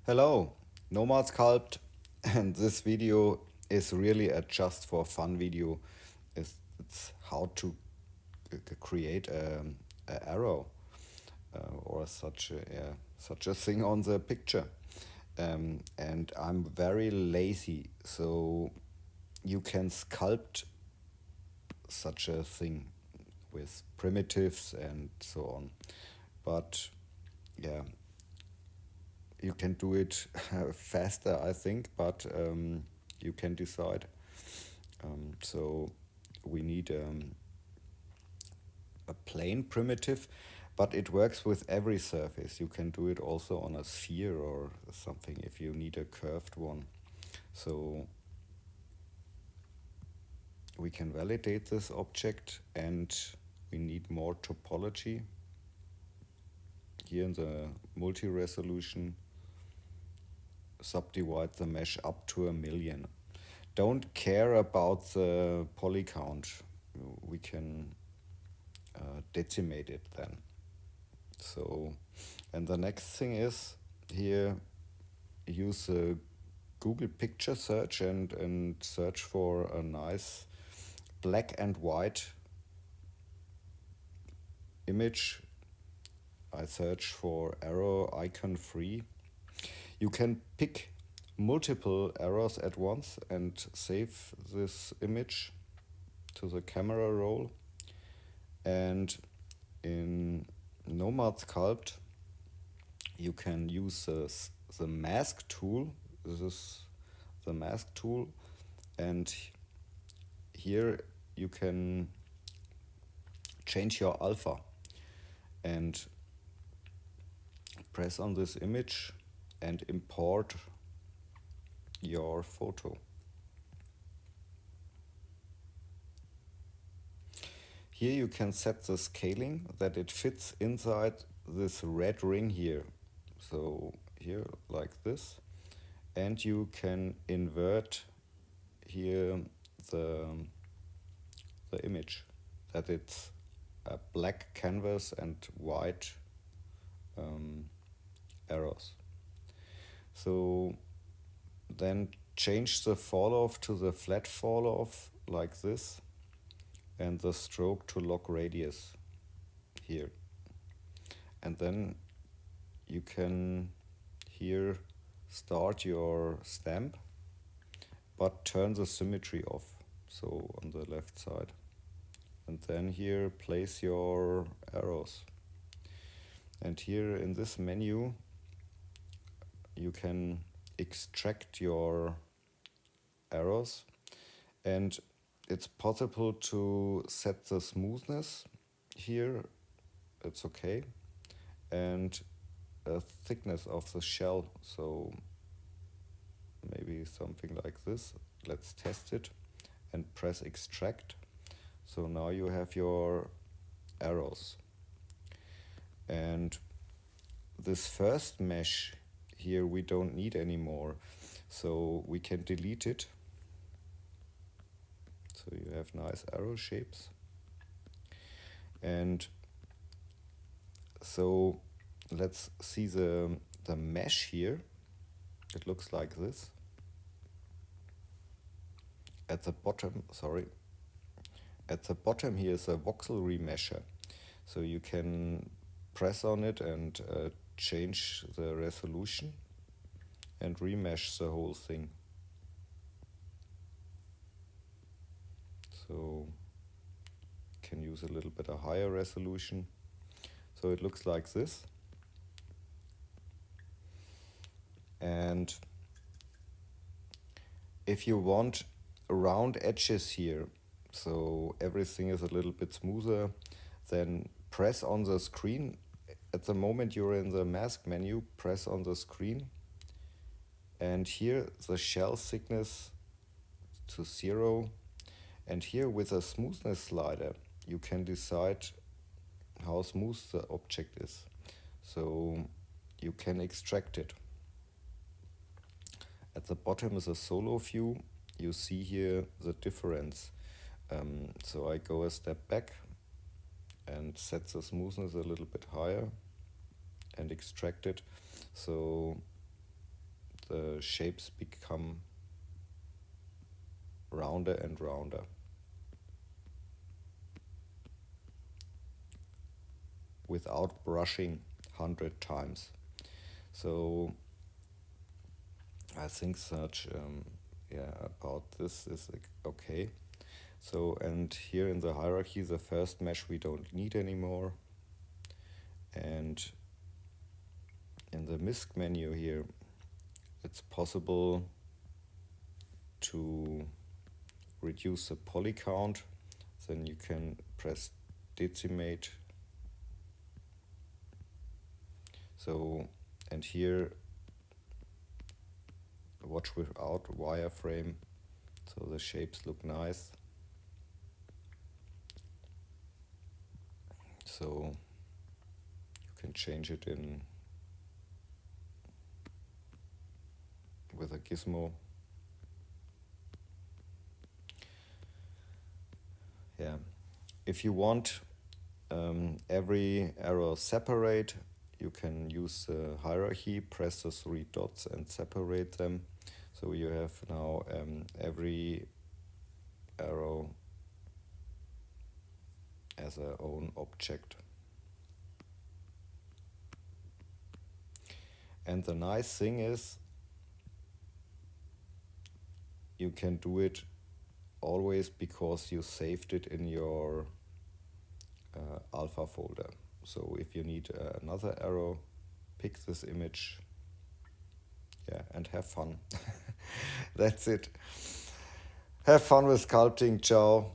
Hello, Nomad Sculpt, and this video is really a just for fun video. It's how to create a arrow or such a thing on the picture. And I'm very lazy, so you can sculpt such a thing with primitives and so on. But yeah, you can do it faster, I think, but you can decide. So we need a plain primitive, but it works with every surface. You can do it also on a sphere or something if you need a curved one. So we can validate this object, and we need more topology. Here in the multi-resolution, subdivide the mesh up to 1,000,000. Don't care about the poly count. We can decimate it then. So, and the next thing is here, use a Google picture search and search for a nice black and white image. I search for arrow icon free. You can pick multiple arrows at once and save this image to the camera roll. And in Nomad Sculpt, you can use the mask tool. This is the mask tool, and here you can change your alpha and press on this image and import your photo. Here you can set the scaling that it fits inside this red ring here. So here like this, and you can invert here the image, that it's a black canvas and white arrows. So then change the fall off to the flat fall off like this, and the stroke to log radius here. And then you can here start your stamp, but turn the symmetry off, so on the left side. And then here place your arrows. And here in this menu you can extract your arrows, and it's possible to set the smoothness here, it's okay, and a thickness of the shell, so maybe something like this. Let's test it and press extract. So now you have your arrows. And this first mesh here we don't need anymore, so we can delete it. So you have nice arrow shapes. And so let's see the mesh here. It looks like this. At the bottom here is a voxel remesher. So you can press on it and change the resolution and remesh the whole thing. So can use a little bit of higher resolution. So it looks like this. And if you want round edges here, so everything is a little bit smoother, then press on the screen. At the moment you're in the mask menu, press on the screen, and here the shell thickness to 0. And here with a smoothness slider you can decide how smooth the object is, so you can extract it. At the bottom is a solo view. You see here the difference. So I go a step back and set the smoothness a little bit higher and extract it. So the shapes become rounder and rounder. Without brushing 100 times. So I think such about this is okay. So, and here in the hierarchy, the first mesh we don't need anymore. And in the MISC menu here, it's possible to reduce the poly count. Then you can press decimate. So, and here watch without wireframe, so the shapes look nice. So you can change it in with a gizmo. Yeah, if you want every arrow separate, you can use the hierarchy, press the 3 dots and separate them. So you have now every arrow as a own object. And the nice thing is you can do it always because you saved it in your alpha folder. So if you need another arrow, pick this image, and have fun. That's it. Have fun with sculpting. Ciao.